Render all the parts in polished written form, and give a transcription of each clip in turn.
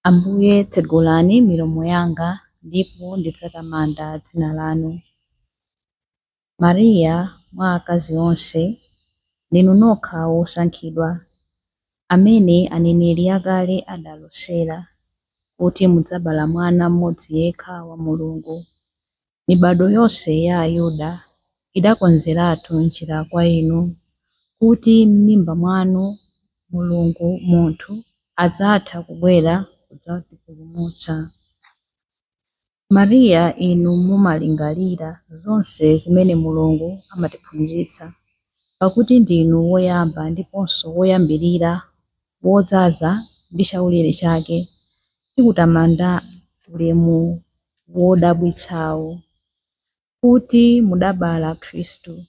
Ambuye tsegulani milomo yanga ndipo ndidzatamanda dzina lanu. Mariya mwa akazi onse, ndinu nokha wosankhidwa, amene aneneri akale adalosera kuti mudzabala mwana mmodzi yekha wa Mulungu. Mibado yonse ya Ayuda idakonzeratu njira kwa inu, kuti m'mimba mwanu Mulungu munthu adzatha kubwera kudzatipulumutsa. Mariya, inu mumalingalira zonse zimene Mulungu amatiphunzitsa, pakuti ndinu woyamba ndiponso woyambirira, wodzaza ndi chaulere chake, tikutamanda ulemu wodabwitsawu, kuti mudabala Khristu,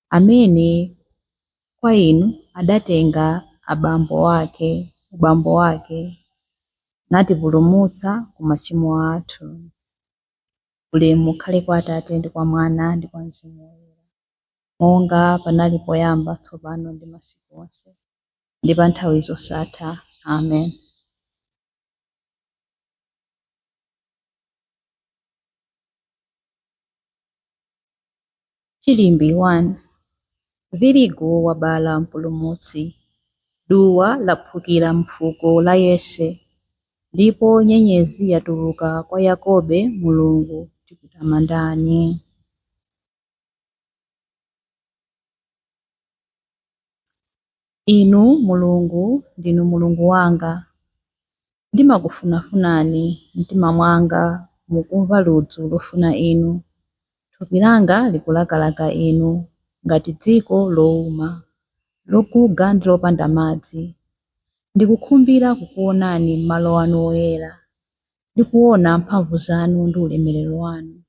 amene kwa inu adatenga ubambo wake, natipulumutsa ku machimo athu. Ulemu ukhale kwa Atate ndi kwa Mwana ndi kwa Mzimu Woyera, monga panali poyamba, tsopano ndi masiku onse, ndi pa nthawi zosatha. Amen. Chilimbi 1. Viligo wabala mpulumutsi, duwa laphukira mfuko la Yese, ndipo nyenyezi yatuluka kwa Yakobe. Mulungu tikutamandani. Inu Mulungu ndinu Mulungu wanga, ndimakufunafunani mtima mwanga, mukumva ludzu lofuna inu. Thupi langa likulakalaka inu, ngati dziko lowuma, lokuga ndi lopanda madzi. Ndikukhumbira kukuonani m'malo anu oyera, ndikuona mphamvu zanu ndi ulemerero wanu.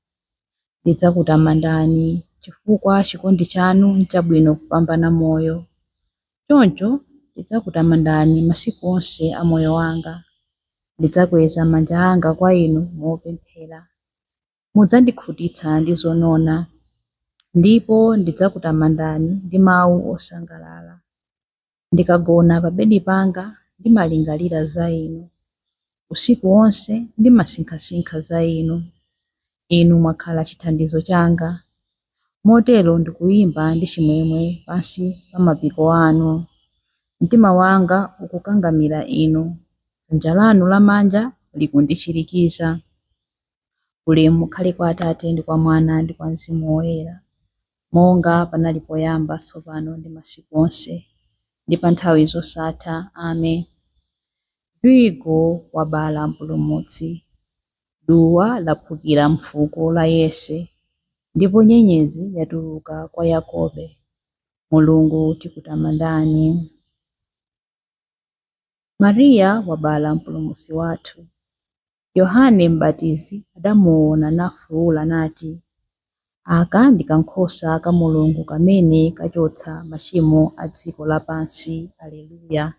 Ndidzakutamandani chifukwa chikondi chanu nchabwino kupambana moyo. Choncho ndidzakutamandani masiku onse a moyo wanga. Ndidzakweza manja anga kwa inu mopemphera. Mudzandikhutitsa ndi zonona, ndipo ndidzakutamandani ndi mawu osangalala. Ndikagona pa bedi panga ndimalingalira za inu, usiku wonse ndimasinkhasinkha za inu. Inu mwakhala chithandizo changa, motero ndikuyimba ndi chimwemwe pansi pa mapiko anu. Mtima wanga ukukangamira inu, dzanja lanu lamanja likundichirikiza. Ulemu ukhale kwa Atate ndi kwa Mwana ndi kwa Mzimu Woyera, monga panali poyamba, tsopano ndi masiku onse, ndi pa nthawi zosatha. Amen. Viligo wabala mpulumutsi, duwa laphukira mfuko la Yese, ndipo nyenyezi yatuluka kwa Yakobe. Mulungu tikutamandani. Mariya wabala mpulumutsi wathu. Yohane M'batizi adamuona nafuwula nati, aka ndi kankhosa ka Mulungu kamene kachotsa machimo a dziko lapansi. Aleluya.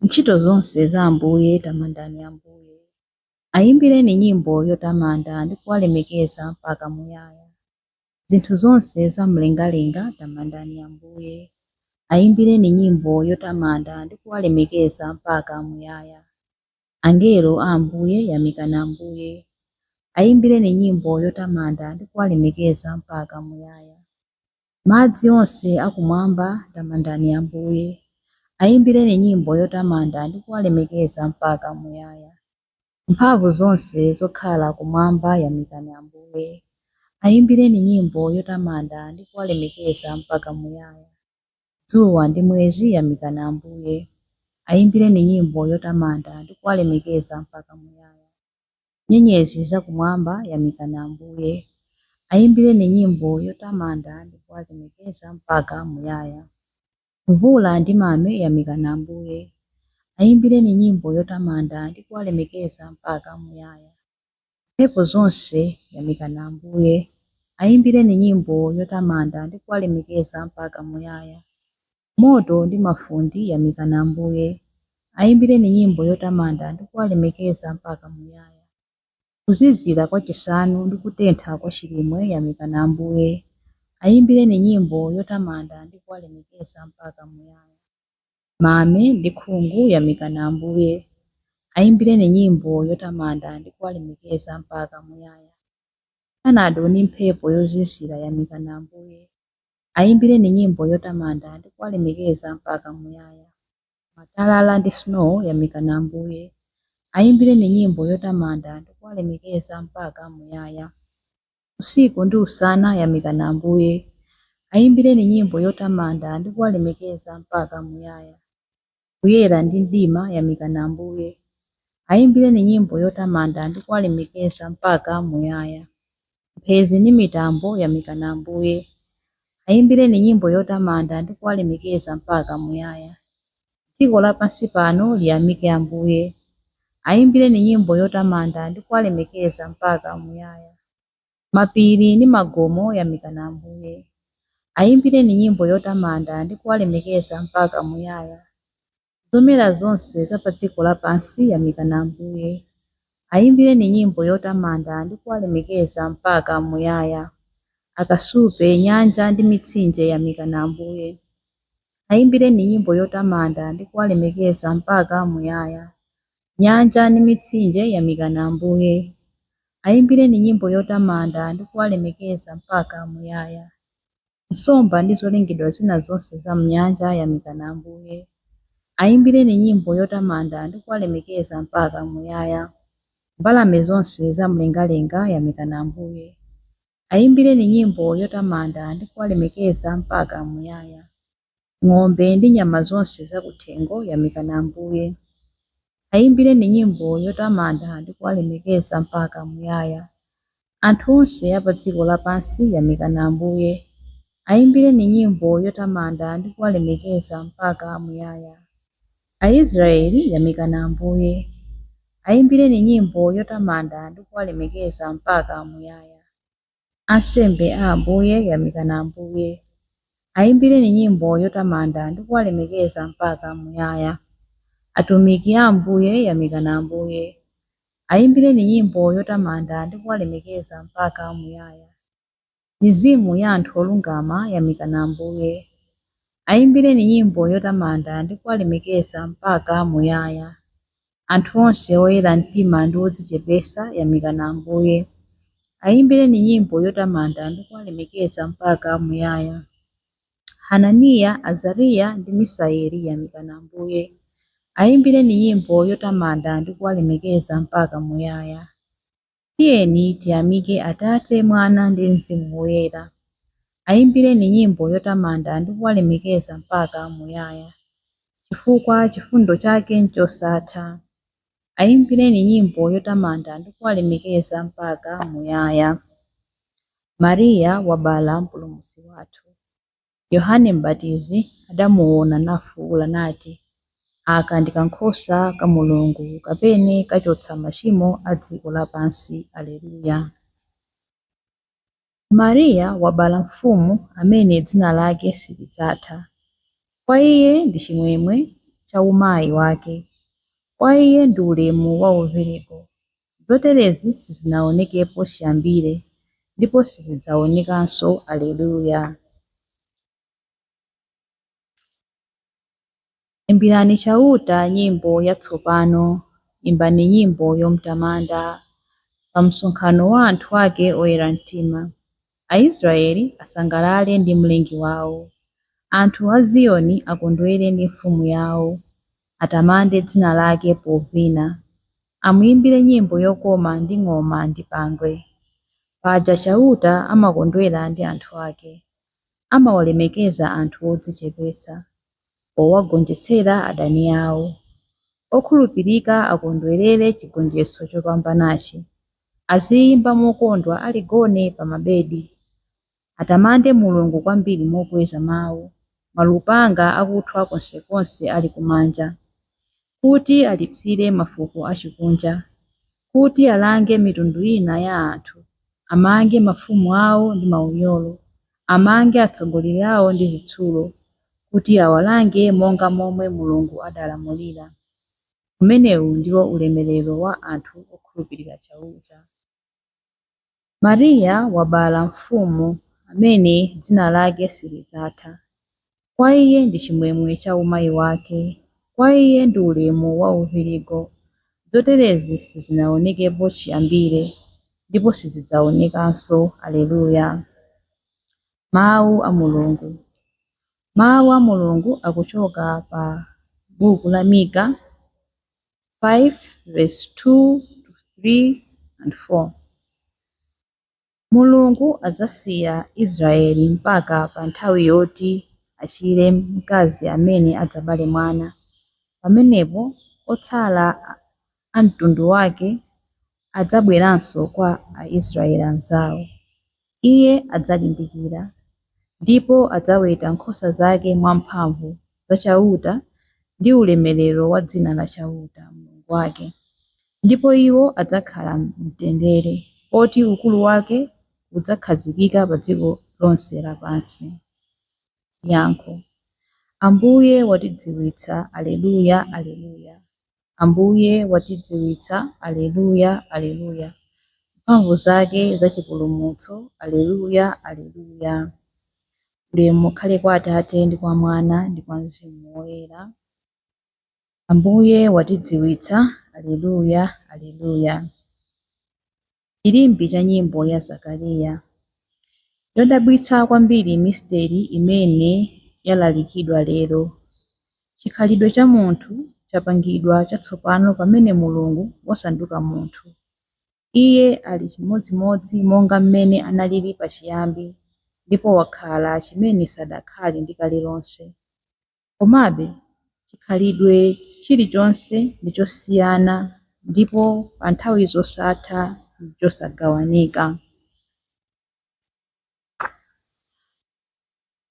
Ntchito zonse za Ambuye tamandani Ambuye. Ayimbireni nyimbo yotamanda ndi kuwalemekeza mpaka muyaya. Zinthu zonse za mlengalenga tamandani Ambuye. Ayimbireni nyimbo yotamanda ndi kuwalemekeza mpaka muyaya. Angelo a Ambuye yamikani Ambuye. Ayimbireni nyimbo yotamanda ndi kuwalemekeza mpaka muyaya. Madzi onse akumwamba tamandani Ambuye. Ayimbireni nyimbo yotamanda ndi kuwalemekeza mpaka muyaya. Mphamvu zonse zokhala kumwamba yamikani Ambuye. Ayimbireni nyimbo yotamanda ndi kuwalemekeza mpaka muyaya. Dzuwa ndi mwezi yamikani Ambuye. Ayimbireni nyimbo yotamanda ndi kuwalemekeza mpaka muyaya. Nyenyezi zakumwamba yamikani Ambuye. Ayimbireni nyimbo yotamanda ndi kuwalemekeza mpaka muyaya. Mvula ndi mame yamikani Ambuye. Ayimbireni nyimbo yotamanda ndi kuwalemekeza mpaka muyaya. Mphepo zonse yamikani Ambuye. Ayimbireni nyimbo yotamanda ndi kuwalemekeza mpaka muyaya. Moto ndi mafunde yamikani Ambuye. Ayimbireni nyimbo yotamanda ndi kuwalemekeza mpaka muyaya. Kuzizira kwa chisanu ndi kutentha kwa chilimwe yamikani Ambuye. ayimbireni nyimbo yotamanda ndi kuwalemekeza mpaka muyaya. Mame ndi khungu yamikani Ambuye, ayimbireni nyimbo yotamanda ndi kuwalemekeza mpaka muyaya. Kanado ndi mphepo yozizira yamikani Ambuye, ayimbireni nyimbo yotamanda ndi kuwalemekeza mpaka muyaya. Matalala ndi snow yamikani Ambuye, ayimbireni nyimbo yotamanda ndi kuwalemekeza mpaka muyaya. Usiku ndi usana yamikani Ambuye, ayimbireni nyimbo yotamanda ndi kuwalemekeza mpaka muyaya. Kuyera ndi mdima yamikani Ambuye, ayimbireni nyimbo yotamanda ndi kuwalemekeza mpaka muyaya. Mphezi ndi mitambo yamikani Ambuye, ayimbireni nyimbo yotamanda ndi kuwalemekeza mpaka muyaya. Dziko lapansi pano liyamike Ambuye, ayimbireni nyimbo yotamanda ndi kuwalemekeza mpaka muyaya. Mapiri ndi magomo yamikani Ambuye, ayimbireni nyimbo yotamanda ndi kuwalemekeza mpaka muyaya. Zomera zonse za pa dziko lapansi yamikani Ambuye, ayimbireni nyimbo yotamanda ndi kuwalemekeza mpaka muyaya. Akasupe, nyanja ndi mitsinje yamikani Ambuye, ayimbireni nyimbo yotamanda ndi kuwalemekeza mpaka muyaya. Nyanja ndi mitsinje yamikani Ambuye, ayimbireni nyimbo yotamanda ndi kuwalemekeza mpaka muyaya. Nsomba ndi zolengedwa zina zonse za mnyanja yamikani Ambuye, ayimbireni nyimbo yotamanda ndi kuwalemekeza mpaka muyaya. Mbalame zonse za mlengalenga yamikani Ambuye, ayimbireni nyimbo yotamanda ndi kuwalemekeza mpaka muyaya. Ng'ombe ndi nyama zonse zakuthengo yamikani Ambuye, ayimbireni nyimbo yotamanda ndi kuwalemekeza mpaka muyaya. Anthu onse a pa dziko lapansi yamikani Ambuye, ayimbireni nyimbo yotamanda ndi kuwalemekeza mpaka muyaya. Aisraeli yamikani Ambuye, ayimbireni nyimbo yotamanda ndi kuwalemekeza mpaka muyaya. Ansembe a Ambuye yamikani Ambuye, ayimbireni nyimbo yotamanda ndi kuwalemekeza mpaka muyaya. Atumiki a Ambuye yamikani Ambuye, ayimbireni nyimbo yotamanda ndi kuwalemekeza mpaka muyaya. Mizimu ya anthu olungama yamikani Ambuye, ayimbireni nyimbo yotamanda ndi kuwalemekeza mpaka muyaya. Anthu onse oyera mtima ndi odzichepesa yamikani Ambuye, ayimbireni nyimbo yotamanda ndi kuwalemekeza mpaka muyaya. Hananiya, Azariya ndi Misaeli yamikani Ambuye, ayimbireni nyimbo yotamanda ndi kuwalemekeza mpaka muyaya. Tiyeni tiyamike Atate, Mwana ndi Mzimu Woyera, ayimbireni nyimbo yotamanda ndi kuwalemekeza mpaka muyaya. Chifukwa chifundo chake nchosatha, ayimbireni nyimbo yotamanda ndi kuwalemekeza mpaka muyaya. Mariya wabala mpulumutsi wathu. Yohane M'batizi adamuona nafuwula nati, aka ndi kankhosa ka Mulungu kapene kachotsa machimo a dziko lapansi. Aleluya. Mariya wabala mfumu amene dzina lake silidzatha. Kwa iye ndi chimwemwe cha umayi wake, kwa iye ndi ulemu wa ubereko. Zoterezi sizinaonekepo chiyambire ndipo sizidzaonekanso. Aleluya. Imbirani chauta nyimbo yatsopano, imbani nyimbo yomtamanda pa msonkhano wa anthu ake oyera mtima. Aisraeli asangalale ndi mlengi wawo, anthu a Ziyoni akondwere ndi mfumu yawo. Atamande dzina lake povina, amuyimbire nyimbo yokoma ndi ng'oma ndi pangwe. Paja chauta amakondwera ndi anthu ake, amawalemekeza anthu odzichepetsa, powagonjetsera adani awo. Okhulupirika akondwerere chigonjetso chopambanachi, aziyimba mokondwa aligone pa mabedi. Atamande Mulungu kwambiri mokweza mawu, malupanga akuthwa konsekonse ali kumanja, kuti alipsire mafuko achikunja, kuti alange mitundu ina ya anthu, amange mafumu awo ndi maunyolo, amange atsogoleri awo ndi zitsulo, kuti awalange monga momwe Mulungu adalamulira. Umenewu ndiwo ulemerero wa anthu okhulupirira chauta. Mariya wabala mfumu amene dzina lake silidzatha. Kwa iye ndi chimwemwe cha umayi wake, kwa iye ndi ulemu wa uvirigo. Zoterezi sizinaonekepo chiyambire, ndipo sizidzaonekanso. Aleluya. Mawu a Mulungu. Mawu a Mulungu akuchoka pa buku la Mika 5:2-3 and 4. Mulungu adzasiya Israeli mpaka pa nthawi yoti achire mkazi amene adzabale mwana. Pamenepo otsala a mtundu wake adzabweranso kwa Aisraeli anzawo. Iye adzalimbikira ndipo adzaweta nkhosa zake mwamphamvu za chauta ndi ulemerero wa dzina la chauta Mulungu wake. Ndipo iwo adzakhala mtendere, poti ukulu wake udzakhazikika pa dziko lonse lapansi. Yankho. Ambuye watidziwitsa. Aleluya, aleluya. Ambuye watidziwitsa. Aleluya, aleluya. Mphamvu zake za chipulumutso. Aleluya, aleluya. Ulemu ukhale kwa Atate ndi kwa Mwana ndi kwa Mzimu Woyera. Ambuye watidziwitsa. Aleluya, aleluya. Chilimbi cha nyimbo ya Zakariya. Yodabwitsa kwambiri misteri imene yalalikidwa lero. Chikhalidwe cha munthu chapangidwa chatsopano pamene Mulungu wasanduka munthu. Iye ali chimodzimodzi monga mmene analili pachiyambi, ndipo wakhala chimene sadakhale ndi kale lonse. Komabe chikhalidwe chilichonse ndi chosiyana, ndipo pa nthawi zosatha ndi chosagawanika.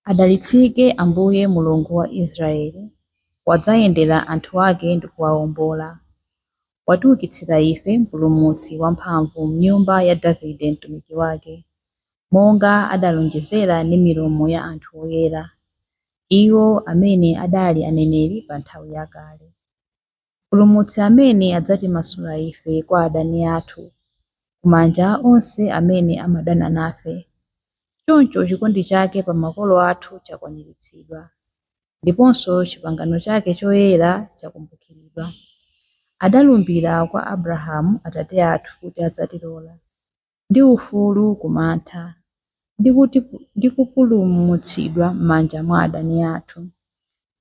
Adalitsike Ambuye Mulungu wa Israeli, wadzayendera anthu ake ndi kuwawombola. Watiukitsira ife mpulumutsi wamphamvu m'nyumba ya Davide mtumiki wake, monga adalonjezera ndi milomo ya anthu oyera, iwo amene adali aneneri pa nthawi yakale. Mpulumutsi amene adzatimasula ife kwa adani athu, kumanja a onse amene amadana nafe. Choncho chikondi chake pa makolo athu chakwaniritsidwa, ndiponso chipangano chake choyera chakumbukiridwa. Adalumbira kwa Abrahamu atate athu kuti adzatilola ndi ufulu kumantha, ndi kupulumutsidwa m'manja mwa adani athu,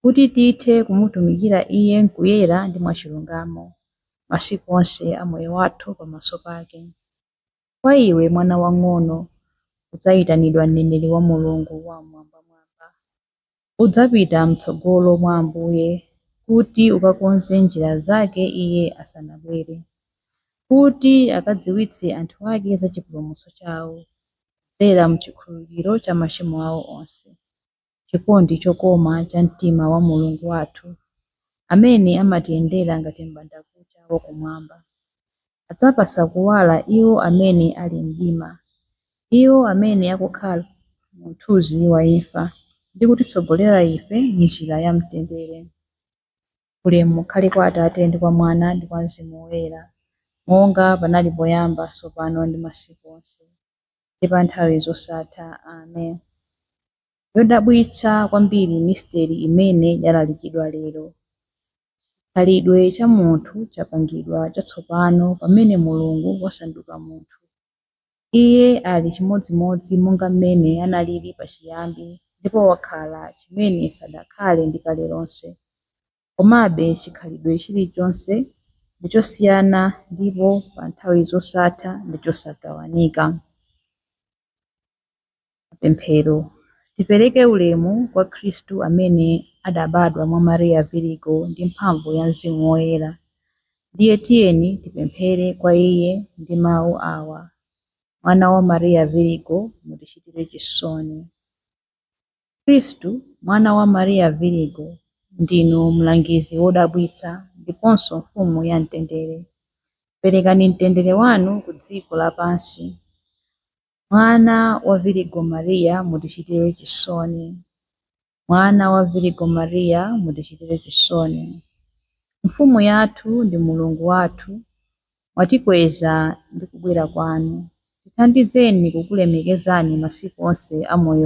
kuti tithe kumutumikira iye m'kuyera ndi mwachilungamo masiku onse a moyo wathu pamaso pake. Kwa iwe mwana wang'ono, udzayitanidwa mneneri wa Mulungu wamwambamwamba. Udzapita m'tsogolo mwa Ambuye kuti ukakonze njira zake iye asanabwere, kuti akadziwitse anthu ake za chipulumutso chawo kudzera m'chikhululukiro cha machimo awo onse. Chikondi chokoma cha mtima wa Mulungu wathu, amene amatiyendera ngati m'bandakucha wakumwamba. Adzapasa kuwala iwo amene ali mdima, iwo amene akukhala mu mthunzi wa imfa, ndi kutitsogolera ife m'njira ya mtendere. Ulemu ukhale kwa Atate ndi kwa Mwana ndi kwa Mzimu Woyera, monga panali poyamba, tsopano ndi masiku onse, ndi pa nthawi zosatha. Amen. Yodabwitsa kwambiri misteri imene yalalikidwa lero. Chikhalidwe cha munthu chapangidwa chatsopano pamene Mulungu wasanduka munthu. Iye ali chimodzimodzi monga mmene analili pachiyambi, ndipo wakhala chimene sadakhale ndi kale lonse. Komabe chikhalidwe chilichonse ndi chosiyana, ndipo pa nthawi zosatha ndi chosagawanika. Mapemphero. Tipereke ulemu kwa Khristu amene adabadwa mwa Mariya Virigo ndi mphamvu ya Mzimu Woyera. Ndiye tiyeni tipemphere kwa iye ndi mawu awa: Mwana wa Mariya Virigo, mutichitire chisoni. Khristu, mwana wa Mariya Virigo, ndinu mlangizi wodabwitsa ndiponso mfumu ya mtendere. Perekani mtendere wanu ku dziko lapansi. Mwana wa Virigo Mariya, mutichitire chisoni. Mwana wa Virigo Mariya, mutichitire chisoni. Mfumu yathu ndi Mulungu wathu, mwatikweza ndi kubwera kwanu. thandizeni kukulemekezani masiku onse a moyo